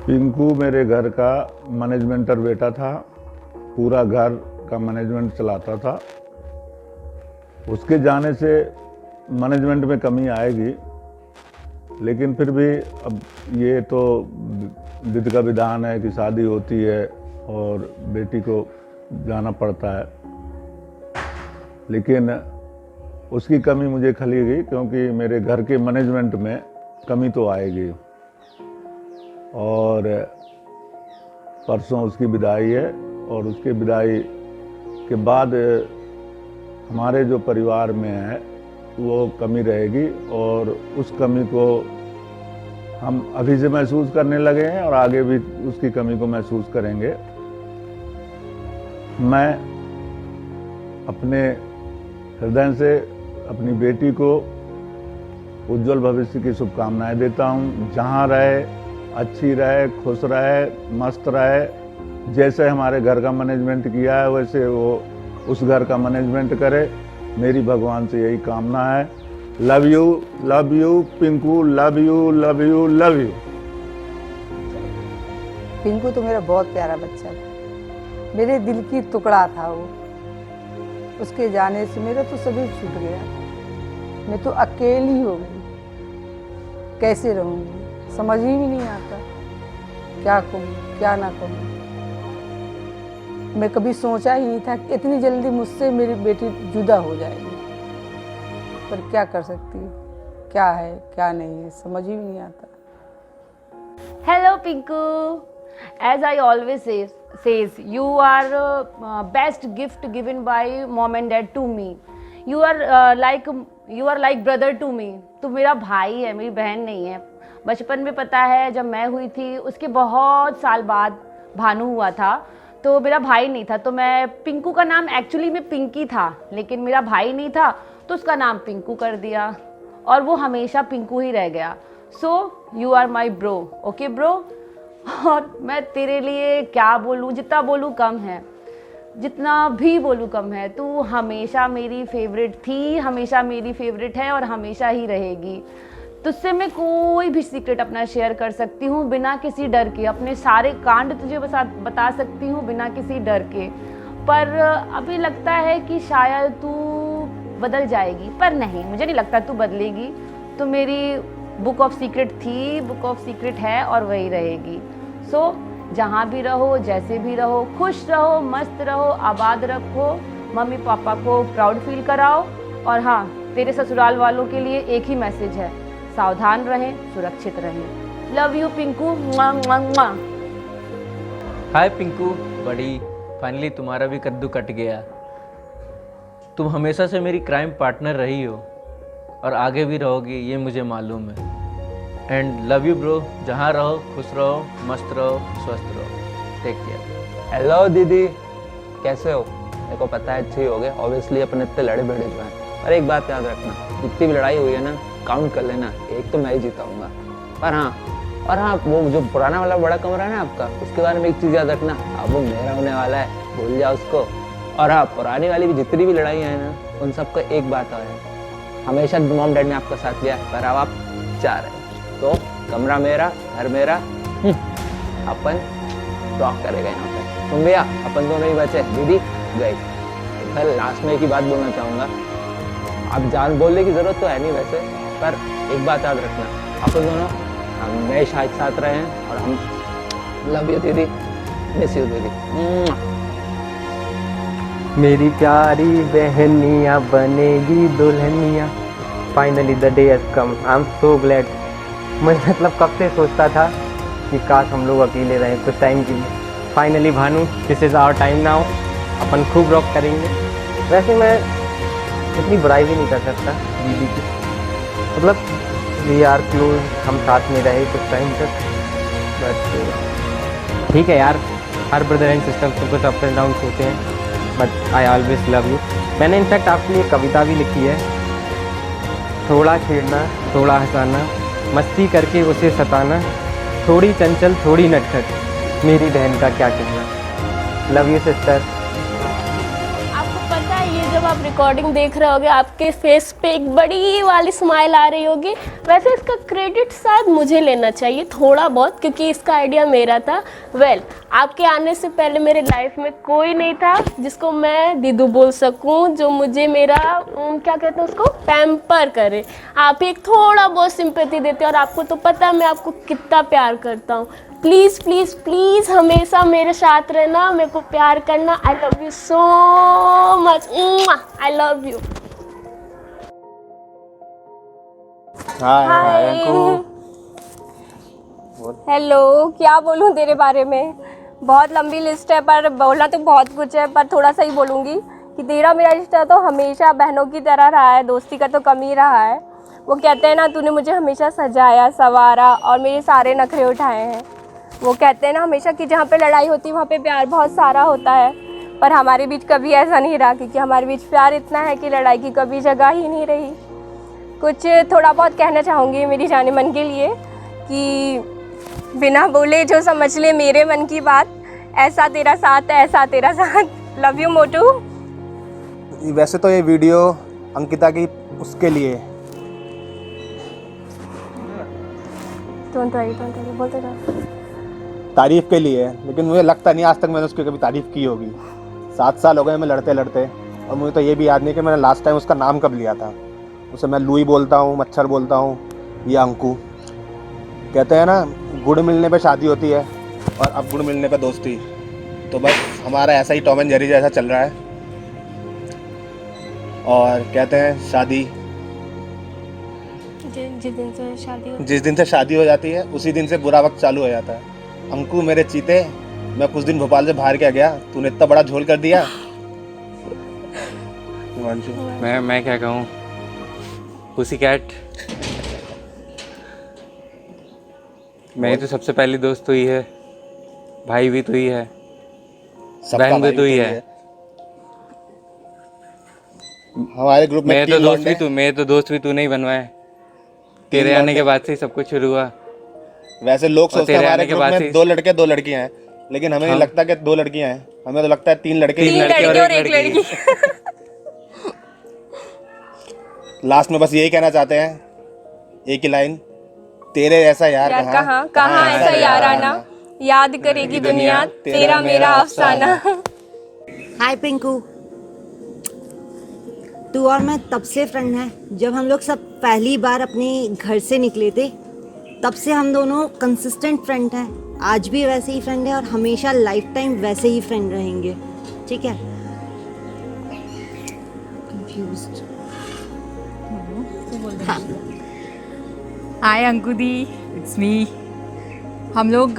पिंकू मेरे घर का मैनेजमेंटर बेटा था, पूरा घर का मैनेजमेंट चलाता था। उसके जाने से मैनेजमेंट में कमी आएगी, लेकिन फिर भी अब ये तो विधि का विधान है कि शादी होती है और बेटी को जाना पड़ता है। लेकिन उसकी कमी मुझे खलेगी, क्योंकि मेरे घर के मैनेजमेंट में कमी तो आएगी। और परसों उसकी विदाई है, और उसके विदाई के बाद हमारे जो परिवार में है वो कमी रहेगी, और उस कमी को हम अभी से महसूस करने लगे हैं और आगे भी उसकी कमी को महसूस करेंगे। मैं अपने हृदय से अपनी बेटी को उज्जवल भविष्य की शुभकामनाएं देता हूं। जहां रहे अच्छी रहे, खुश रहे, मस्त रहे। जैसे हमारे घर का मैनेजमेंट किया है वैसे वो उस घर का मैनेजमेंट करे। मेरी भगवान से यही कामना है। Love you Pinku, love you love you love you. Pinku तो मेरा बहुत प्यारा बच्चा था, मेरे दिल की टुकड़ा था वो। उसके जाने से मेरा तो सभी छूट गया। मैं तो अकेली हो गई, कैसे रहूंगी समझ ही नहीं आता, क्या कहूँ क्या ना कहूँ। मैं कभी सोचा ही नहीं था कि इतनी जल्दी मुझसे मेरी बेटी जुदा हो जाएगी, पर क्या कर सकती हूँ, क्या है क्या नहीं है समझ ही नहीं आता। Hello Pinku, as I always says you are best gift given by mom and dad to me. You are like brother to me. तू मेरा भाई है, मेरी बहन नहीं है। बचपन में पता है जब मैं हुई थी उसके बहुत साल बाद भानु हुआ था, तो मेरा भाई नहीं था। तो मैं पिंकू का नाम एक्चुअली में पिंकी था, लेकिन मेरा भाई नहीं था तो उसका नाम पिंकू कर दिया, और वो हमेशा पिंकू ही रह गया। So you are my bro, okay bro. और मैं तेरे लिए क्या बोलूँ, जितना बोलूँ कम है, जितना भी बोलूँ कम है। तू हमेशा मेरी फेवरेट थी, हमेशा मेरी फेवरेट है और हमेशा ही रहेगी। तुझसे मैं कोई भी सीक्रेट अपना शेयर कर सकती हूँ बिना किसी डर के। अपने सारे कांड तुझे बता सकती हूँ बिना किसी डर के। पर अभी लगता है कि शायद तू बदल जाएगी, पर नहीं, मुझे नहीं लगता तू बदलेगी। तो मेरी बुक ऑफ सीक्रेट थी, बुक ऑफ सीक्रेट है और वही रहेगी। सो जहाँ भी रहो, जैसे भी रहो, खुश रहो, मस्त रहो, आबाद रखो, मम्मी पापा को प्राउड फील कराओ। और हाँ, तेरे ससुराल वालों के लिए एक ही मैसेज है, सावधान रहें, सुरक्षित रहें। Love you Pinku. Hi Pinku बड़ी, फाइनली तुम्हारा भी कद्दू कट गया। तुम हमेशा से मेरी क्राइम पार्टनर रही हो और आगे भी रहोगी, ये मुझे मालूम है। एंड लव यू ब्रो, जहाँ रहो खुश रहो, मस्त रहो, स्वस्थ रहो। Take care. हेलो दीदी, कैसे हो? मेरे को पता है अच्छे ही हो गए, ऑब्वियसली अपन इतने लड़े भिड़े जो हैं। पर एक बात याद रखना, जितनी भी लड़ाई हुई है ना, काउंट कर लेना, एक तो मैं ही जीताऊंगा। और हाँ वो जो पुराना वाला बड़ा कमरा है ना आपका, उसके बारे में एक चीज़ याद रखना, अब वो मेरा होने वाला है, भूल जाओ उसको। और हाँ, पुरानी वाली भी जितनी भी लड़ाई है ना, उन सबका एक बात और है, हमेशा मॉम डैड ने आपका साथ दिया, पर अब आप जा रहे हैं, तो कमरा मेरा, घर मेरा, अपन टॉक करेगा यहाँ पे। तुम भैया, अपन दोनों ही बचे, दीदी गई। फिर लास्ट में एक ही बात बोलना चाहूँगा, आप जान बोलने की ज़रूरत तो है नहीं वैसे, पर एक बात याद रखना, अपन दोनों हमेशा एक साथ रहे हैं। और हम लव यू दीदी, मिस यू दीदी। मेरी प्यारी बहनिया बनेगी Dulhania, finally the day has come, I am so glad. मैं मतलब कब से सोचता था कि काश हम लोग अकेले रहें कुछ टाइम के लिए। Finally Bhanu, this is our time now, अपन खूब रॉक करेंगे। वैसे मैं इतनी बुराई भी नहीं कर सकता दीदी की, मतलब वी आर क्लोज, हम साथ में रहे कुछ टाइम तक। बट ठीक है यार, हर ब्रदर एंड सिस्टर को कुछ अप एंड डाउन होते हैं, but I always love you. मैंने इनफैक्ट आपके लिए कविता भी लिखी है, थोड़ा छेड़ना थोड़ा हंसाना, मस्ती करके उसे सताना, थोड़ी चंचल थोड़ी नटखट, मेरी बहन का क्या कहना। Love you sister. आपको पता है, ये जब आप रिकॉर्डिंग देख रहे होगे आपके फेस पे एक बड़ी वाली स्माइल आ रही होगी, वैसे इसका क्रेडिट शायद मुझे लेना चाहिए थोड़ा बहुत, क्योंकि इसका आइडिया मेरा था। आपके आने से पहले मेरे लाइफ में कोई नहीं था जिसको मैं दीदू बोल सकूं, जो मुझे मेरा क्या कहते हैं उसको, पैम्पर करे। आप ही एक थोड़ा बहुत सिंपैथी देते हैं, और आपको तो पता है मैं आपको कितना प्यार करता हूँ। प्लीज़ प्लीज़ प्लीज़ हमेशा मेरे साथ रहना, मेरे को प्यार करना। I love you so much, I love you. Hi Anku. Hello, क्या बोलूँ तेरे बारे में, बहुत लंबी लिस्ट है, पर बोलना तो बहुत कुछ है, पर थोड़ा सा ही बोलूँगी कि तेरा मेरा रिश्ता तो हमेशा बहनों की तरह रहा है, दोस्ती का तो कम ही रहा है। वो कहते हैं ना, तूने मुझे हमेशा सजाया संवारा और मेरे सारे नखरे उठाए हैं। वो कहते हैं ना हमेशा कि जहाँ पे लड़ाई होती है वहाँ पे प्यार बहुत सारा होता है, पर हमारे बीच कभी ऐसा नहीं रहा, क्योंकि हमारे बीच प्यार इतना है कि लड़ाई की कभी जगह ही नहीं रही। कुछ थोड़ा बहुत कहना चाहूँगी मेरी जाने मन के लिए कि बिना बोले जो समझ ले मेरे मन की बात, ऐसा तेरा साथ है, ऐसा तेरा साथ। लव यू मोटू। वैसे तो ये वीडियो अंकिता की उसके लिए, बोलते रहो। तारीफ के लिए है, लेकिन मुझे लगता नहीं आज तक मैंने उसकी कभी तारीफ की होगी। 7 साल हो गए हमें लड़ते लड़ते, और मुझे तो ये भी याद नहीं कि मैंने लास्ट टाइम उसका नाम कब लिया था। उसे मैं लुई बोलता हूँ, मच्छर बोलता हूँ, ये अंकु। कहते हैं ना गुड़ मिलने पे शादी होती है, और अब गुड़ मिलने पे दोस्ती। तो बस हमारा ऐसा ही टॉम एंड जेरी जैसा चल रहा है। और कहते हैं शादी जिस दिन से शादी हो जाती है उसी दिन से बुरा वक्त चालू हो जाता है। अंकु मेरे चीते, मैं कुछ दिन भोपाल से बाहर क्या गया, तूने इतना बड़ा झोल कर दिया। मैं क्या कहूँ, पुसी कैट, मेरी तो सबसे पहली दोस्त तो ही है, भाई भी तो ही है, बहन भी तो ही है। हमारे ग्रुप में मेरे तो दोस्त भी तू नहीं बनवाए। तेरे आने के बाद से ही सब कुछ शुरू हुआ। वैसे लोग सोचते हैं हमारे ग्रुप में 2 लड़के 2 लड़कियां हैं, लेकिन हमें नहीं लगता कि 2 लड़कियां हैं, हमें तो लगता है 3 लड़के 3 लड़के और 1 लड़की। लास्ट में बस यही कहना चाहते हैं, एक ही लाइन, तेरे जैसा यार कहाँ ऐसा यार आना, याद करेगी दुनिया तेरा मेरा अफसाना। हाय पिंकू, तू और मैं तब से फ्रेंड हैं जब हम लोग सब पहली बार अपने घर से निकले थे। तब से हम दोनों कंसिस्टेंट फ्रेंड हैं, आज भी वैसे ही फ्रेंड है और हमेशा लाइफ टाइम वैसे ही फ्रेंड रहेंगे, ठीक है? Confused. Hi Anku the, it's me. हम लोग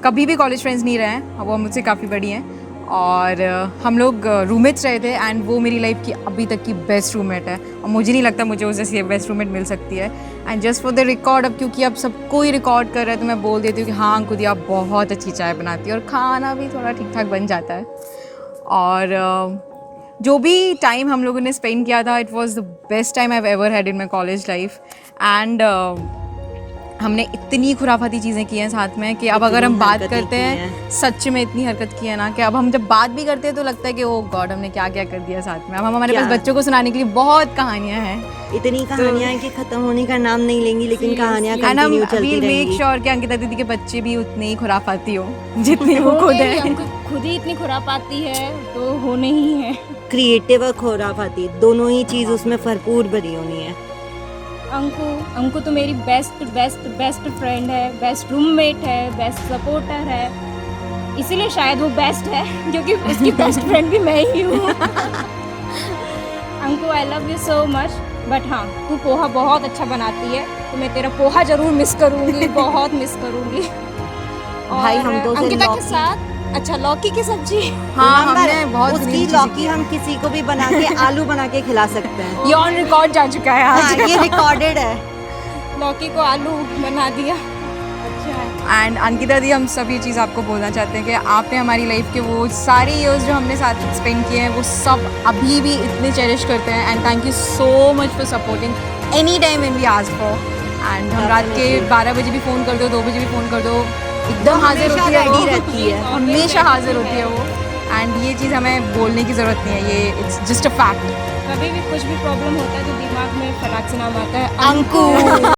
कभी भी कॉलेज फ्रेंड्स नहीं रहे हैं, वो मुझसे काफ़ी बड़ी हैं, और हम लोग रूममेट्स रहे थे, एंड वो मेरी लाइफ की अभी तक की बेस्ट रूममेट है, और मुझे नहीं लगता मुझे उस जैसी बेस्ट रूममेट मिल सकती है। And just for the record, अब क्योंकि अब सबको ही रिकॉर्ड कर रहा है तो मैं बोल देती हूँ कि हाँ अंकु दी आप बहुत अच्छी चाय बनाती है, और खाना भी थोड़ा ठीक ठाक बन जाता है। और जो भी टाइम हम लोगों ने स्पेंड किया था, it was the best time I have ever had in my college life. And हमने इतनी खुराफाती चीज़ें की हैं साथ में कि अब अगर हम बात करते हैं, सच में इतनी हरकत की है ना कि अब हम जब बात भी करते हैं तो लगता है कि ओ गॉड हमने क्या क्या कर दिया साथ में। अब हमारे पास बच्चों को सुनाने के लिए बहुत कहानियाँ हैं, इतनी कहानियाँ हैं कि खत्म होने का नाम नहीं लेंगी, लेकिन कहानियाँ कंटिन्यू चलती रहेंगी। मेक श्योर कि अंकिता दीदी के बच्चे भी उतने ही खुराफाती हो जितनी वो खुद है। खुद ही इतनी खुरापाती है तो होने ही है। क्रिएटिव और खुराफाती दोनों ही चीज़ उसमें भरपूर भरी होनी है। अंकु तो मेरी बेस्ट फ्रेंड है, बेस्ट रूममेट है, बेस्ट सपोर्टर है, इसीलिए शायद वो बेस्ट है क्योंकि उसकी बेस्ट फ्रेंड भी मैं ही हूँ। Anku I love you so much, but हाँ तू पोहा बहुत अच्छा बनाती है, तो मैं तेरा पोहा ज़रूर मिस करूँगी, बहुत मिस करूँगी। भाई हम तो अंकिता के साथ अच्छा लौकी की सब्जी, हाँ हमने बहुत उसकी लौकी हम किसी को भी बना के आलू बना के खिला सकते हैं। ये ऑन रिकॉर्ड जा चुका है आज। हाँ, ये रिकॉर्डेड है। लौकी को आलू बना दिया। एंड अंकिता दी, हम सब ये चीज़ आपको बोलना चाहते हैं कि आपने हमारी लाइफ के वो सारे इयर्स जो हमने साथ स्पेंड किए हैं वो सब अभी भी इतने चेरिश करते हैं। And thank you so much for supporting any time when we ask for. And हम रात के 12 बजे भी फ़ोन कर दो, 2 बजे भी फ़ोन कर दो, एकदम हाजिर होती है, रेडी रहती है, हमेशा हाजिर होती है वो। एंड ये चीज़ हमें बोलने की ज़रूरत नहीं है, ये इट्स जस्ट अ फैक्ट। कभी भी कुछ भी प्रॉब्लम होता है तो दिमाग में फटाक से नाम आता है अंकु।